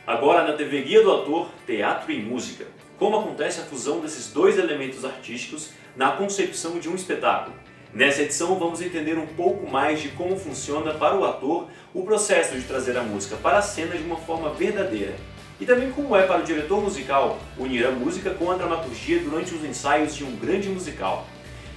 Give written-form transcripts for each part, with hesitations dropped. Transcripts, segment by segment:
Agora na TV Guia do Ator, Teatro e Música. Como acontece a fusão desses dois elementos artísticos na concepção de um espetáculo? Nessa edição vamos entender um pouco mais de como funciona para o ator o processo de trazer a música para a cena de uma forma verdadeira. E também como é para o diretor musical unir a música com a dramaturgia durante os ensaios de um grande musical.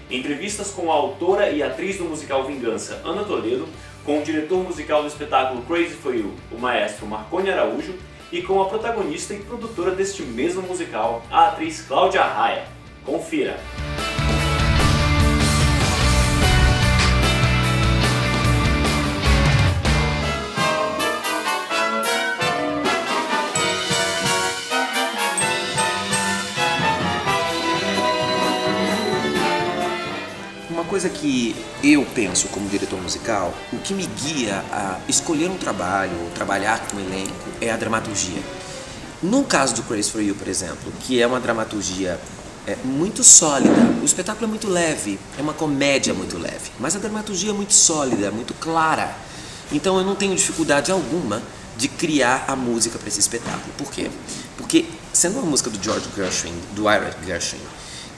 Entrevistas com a autora e atriz do musical Vingança, Ana Toledo, com o diretor musical do espetáculo Crazy For You, o maestro Marconi Araújo, e com a protagonista e produtora deste mesmo musical, a atriz Cláudia Raia. Confira! Uma coisa que eu penso como diretor musical, o que me guia a escolher um trabalho, ou trabalhar com um elenco, é a dramaturgia. No caso do Crazy For You, por exemplo, que é uma dramaturgia muito sólida, o espetáculo é muito leve, é uma comédia muito leve, mas a dramaturgia é muito sólida, muito clara. Então eu não tenho dificuldade alguma de criar a música para esse espetáculo. Por quê? Porque sendo uma música do George Gershwin, do Ira Gershwin,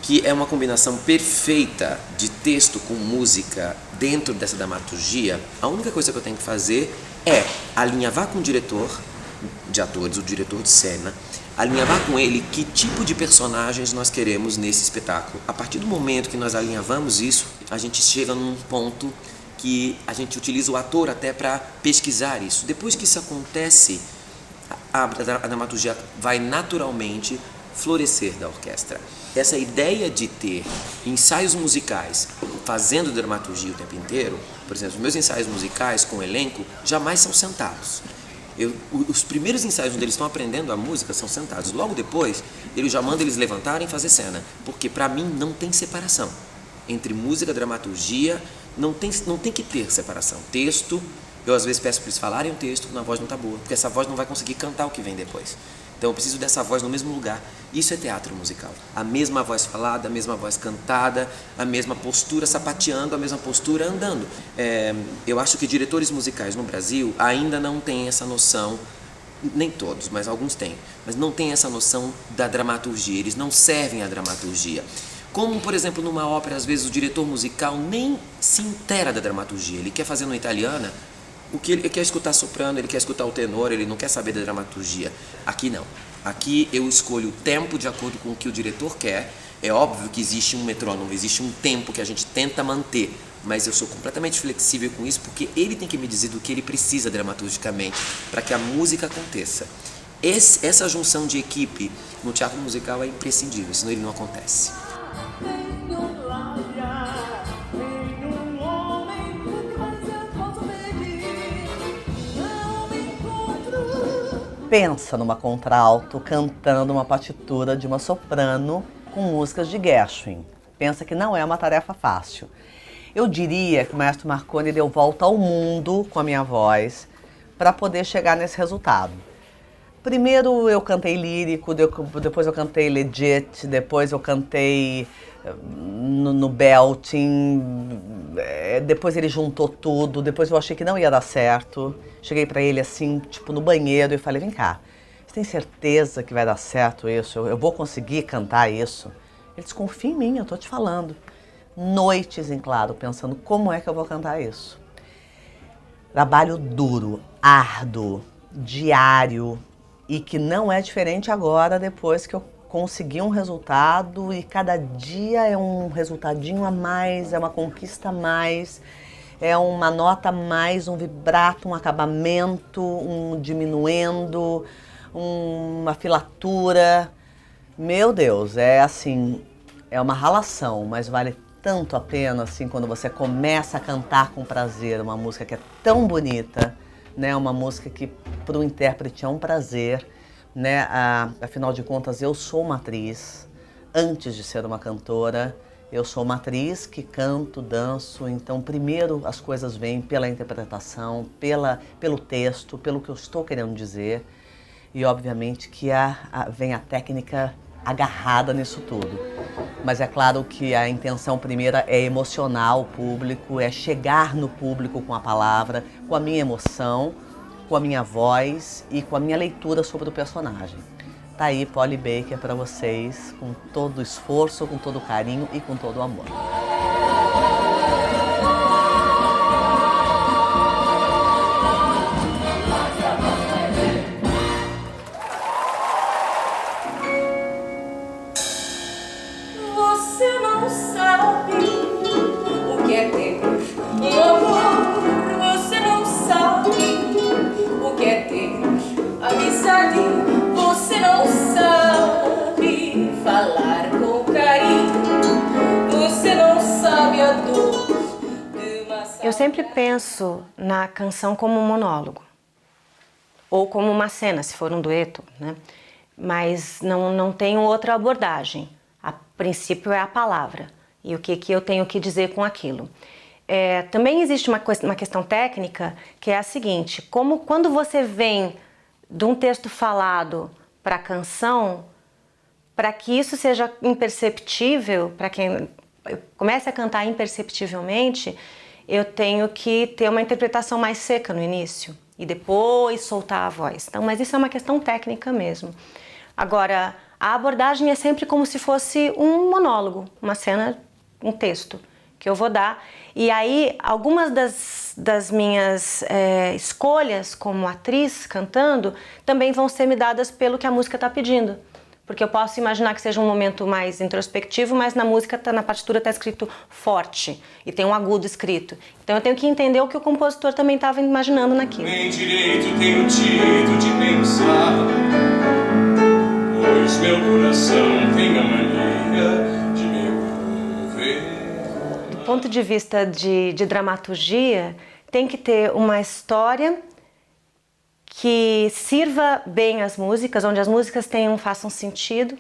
que é uma combinação perfeita de texto com música dentro dessa dramaturgia, a única coisa que eu tenho que fazer é alinhavar com o diretor de atores, o diretor de cena, alinhavar com ele que tipo de personagens nós queremos nesse espetáculo. A partir do momento que nós alinhavamos isso, a gente chega num ponto que a gente utiliza o ator até para pesquisar isso. Depois que isso acontece, a dramaturgia vai naturalmente florescer da orquestra. Essa ideia de ter ensaios musicais fazendo dramaturgia o tempo inteiro, por exemplo, os meus ensaios musicais com o elenco jamais são sentados. Os primeiros ensaios onde eles estão aprendendo a música são sentados. Logo depois, eu já mando eles levantarem e fazer cena. Porque para mim não tem separação. Entre música e dramaturgia não tem que ter separação. Texto, eu às vezes peço para eles falarem o texto quando a voz não está boa, porque essa voz não vai conseguir cantar o que vem depois. Então eu preciso dessa voz no mesmo lugar. Isso é teatro musical. A mesma voz falada, a mesma voz cantada, a mesma postura sapateando, a mesma postura andando. Eu acho que diretores musicais no Brasil ainda não têm essa noção, nem todos, mas alguns têm, mas não têm essa noção da dramaturgia, eles não servem a dramaturgia. Como, por exemplo, numa ópera, às vezes o diretor musical nem se inteira da dramaturgia, ele quer fazer numa italiana, o que ele quer escutar soprano, ele quer escutar o tenor, ele não quer saber da dramaturgia. Aqui não. Aqui eu escolho o tempo de acordo com o que o diretor quer. É óbvio que existe um metrônomo, existe um tempo que a gente tenta manter, mas eu sou completamente flexível com isso porque ele tem que me dizer do que ele precisa dramaturgicamente para que a música aconteça. Essa junção de equipe no teatro musical é imprescindível, senão ele não acontece. Pensa numa contralto cantando uma partitura de uma soprano com músicas de Gershwin. Pensa que não é uma tarefa fácil. Eu diria que o maestro Marconi deu volta ao mundo com a minha voz para poder chegar nesse resultado. Primeiro eu cantei lírico, depois eu cantei legit, depois eu cantei no belting, depois ele juntou tudo, depois eu achei que não ia dar certo. Cheguei pra ele assim, tipo no banheiro e falei, vem cá, você tem certeza que vai dar certo isso? Eu vou conseguir cantar isso? Ele disse, confia em mim, eu tô te falando. Noites em claro, pensando como é que eu vou cantar isso. Trabalho duro, árduo, diário, e que não é diferente agora depois que eu consegui um resultado e cada dia é um resultadinho a mais, é uma conquista a mais, é uma nota a mais, um vibrato, um acabamento, um diminuendo, uma filatura. Meu Deus, é assim, é uma ralação, mas vale tanto a pena assim quando você começa a cantar com prazer uma música que é tão bonita, né? Uma música que para o intérprete é um prazer. Né? Afinal de contas, eu sou uma atriz, antes de ser uma cantora, eu sou uma atriz que canto, danço, então primeiro as coisas vêm pela interpretação, pelo texto, pelo que eu estou querendo dizer e obviamente que vem a técnica agarrada nisso tudo. Mas é claro que a intenção primeira é emocionar o público, é chegar no público com a palavra, com a minha emoção, com a minha voz e com a minha leitura sobre o personagem. Tá aí Polly Baker para vocês, com todo o esforço, com todo o carinho e com todo o amor. Você não sabe o que é ter um amor, você não sabe o que é ter amizade, você não sabe falar com carinho, você não sabe a dor de uma saudade. Eu sempre penso na canção como um monólogo, ou como uma cena, se for um dueto, né? Mas não tenho outra abordagem. A princípio é a palavra e o que eu tenho que dizer com aquilo. Também existe uma questão técnica que é a seguinte: quando você vem de um texto falado para a canção, para que isso seja imperceptível, para quem comece a cantar imperceptivelmente, eu tenho que ter uma interpretação mais seca no início e depois soltar a voz. Então, mas isso é uma questão técnica mesmo. Agora, a abordagem é sempre como se fosse um monólogo, uma cena, um texto que eu vou dar. E aí, algumas das minhas escolhas como atriz cantando também vão ser me dadas pelo que a música está pedindo. Porque eu posso imaginar que seja um momento mais introspectivo, mas na música, na partitura está escrito forte e tem um agudo escrito. Então eu tenho que entender o que o compositor também estava imaginando naquilo. Nem direito tenho tido de pensar, pois meu coração tem a mania de me envolver. Do ponto de vista de dramaturgia, tem que ter uma história que sirva bem as músicas, onde as músicas façam sentido.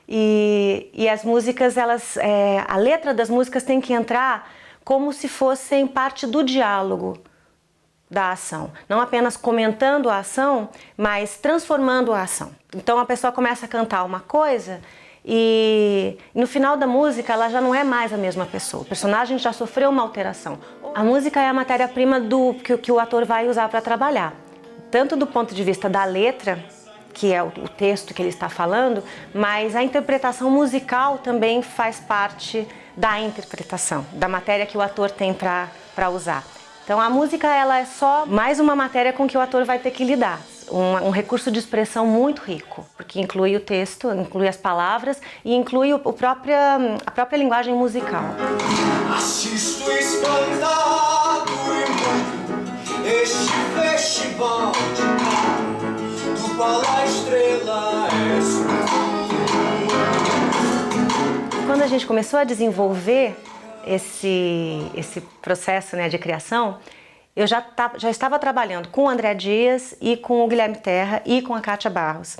E as músicas, a letra das músicas tem que entrar como se fossem parte do diálogo da ação. Não apenas comentando a ação, mas transformando a ação. Então a pessoa começa a cantar uma coisa e no final da música ela já não é mais a mesma pessoa. O personagem já sofreu uma alteração. A música é a matéria-prima que o ator vai usar para trabalhar. Tanto do ponto de vista da letra, que é o texto que ele está falando, mas a interpretação musical também faz parte da interpretação, da matéria que o ator tem para usar. Então a música ela é só mais uma matéria com que o ator vai ter que lidar. Um recurso de expressão muito rico, porque inclui o texto, inclui as palavras e inclui a própria linguagem musical. Assisto espantado e muito este festival de carro, do qual a estrela é sua. Quando a gente começou a desenvolver esse processo, né, de criação, eu já estava trabalhando com o André Dias e com o Guilherme Terra e com a Kátia Barros,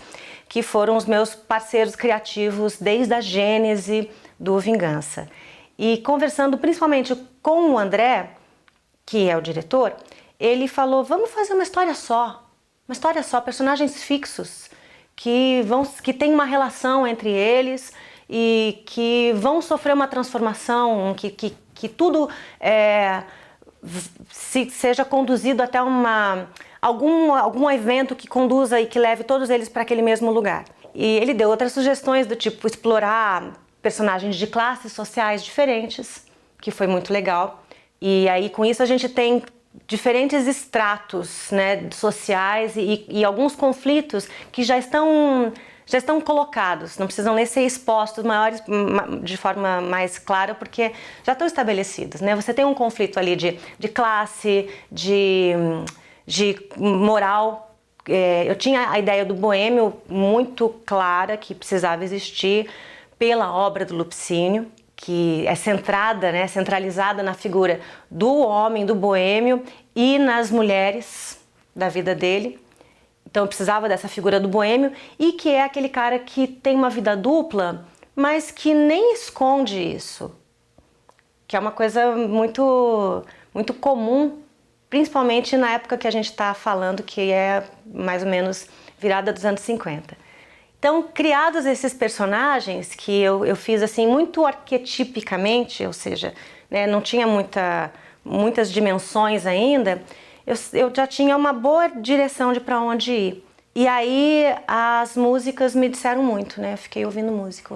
que foram os meus parceiros criativos desde a gênese do Vingança. E conversando principalmente com o André, que é o diretor, ele falou: vamos fazer uma história só, personagens fixos, que têm uma relação entre eles e que vão sofrer uma transformação, que tudo seja conduzido até algum evento que conduza e que leve todos eles para aquele mesmo lugar. E ele deu outras sugestões do tipo explorar personagens de classes sociais diferentes, que foi muito legal. E aí com isso a gente tem diferentes estratos, né, sociais e alguns conflitos que já estão colocados, não precisam nem ser expostos maiores de forma mais clara, porque já estão estabelecidos, né? Você tem um conflito ali de classe, de moral. Eu tinha a ideia do boêmio muito clara, que precisava existir pela obra do Lupicínio, que é centralizada na figura do homem, do boêmio e nas mulheres da vida dele. Então eu precisava dessa figura do boêmio e que é aquele cara que tem uma vida dupla, mas que nem esconde isso, que é uma coisa muito, muito comum, principalmente na época que a gente está falando, que é mais ou menos virada dos anos 50. Então, criados esses personagens que eu fiz assim muito arquetipicamente, ou seja, né, não tinha muitas dimensões ainda, eu já tinha uma boa direção de para onde ir. E aí as músicas me disseram muito, né? Eu fiquei ouvindo música.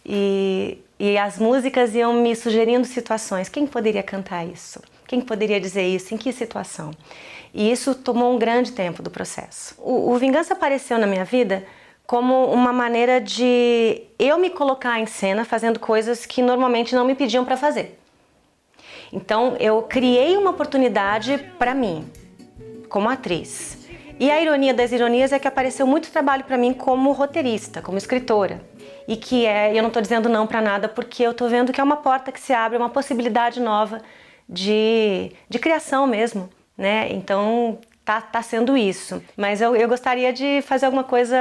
E as músicas iam me sugerindo situações. Quem poderia cantar isso? Quem poderia dizer isso? Em que situação? E isso tomou um grande tempo do processo. O Vingança apareceu na minha vida como uma maneira de eu me colocar em cena fazendo coisas que normalmente não me pediam para fazer. Então eu criei uma oportunidade para mim, como atriz. E a ironia das ironias é que apareceu muito trabalho para mim como roteirista, como escritora. E que eu não estou dizendo não para nada, porque eu estou vendo que é uma porta que se abre, uma possibilidade nova de criação mesmo, né? Então tá sendo isso. Mas eu gostaria de fazer alguma coisa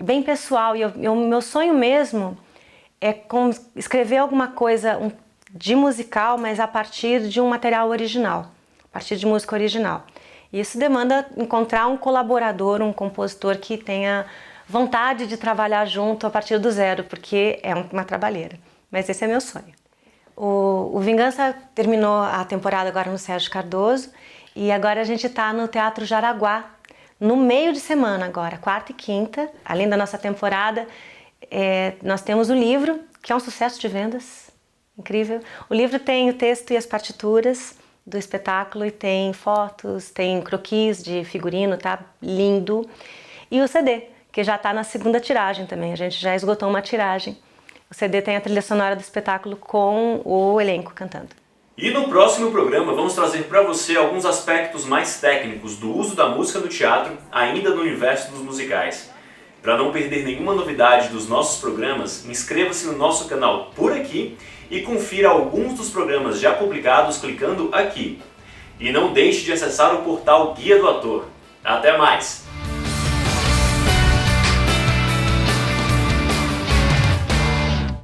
bem pessoal. E meu sonho mesmo é escrever alguma coisa de musical, mas a partir de um material original, a partir de música original. E isso demanda encontrar um colaborador, um compositor que tenha vontade de trabalhar junto a partir do zero, porque é uma trabalheira. Mas esse é meu sonho. O Vingança terminou a temporada agora no Sérgio Cardoso e agora a gente está no Teatro Jaraguá, no meio de semana agora, quarta e quinta. Além da nossa temporada, nós temos o livro, que é um sucesso de vendas, incrível. O livro tem o texto e as partituras do espetáculo e tem fotos, tem croquis de figurino, tá lindo. E o CD, que já está na segunda tiragem também, a gente já esgotou uma tiragem. O CD tem a trilha sonora do espetáculo com o elenco cantando. E no próximo programa vamos trazer para você alguns aspectos mais técnicos do uso da música no teatro, ainda no universo dos musicais. Para não perder nenhuma novidade dos nossos programas, inscreva-se no nosso canal por aqui e confira alguns dos programas já publicados clicando aqui. E não deixe de acessar o portal Guia do Ator. Até mais!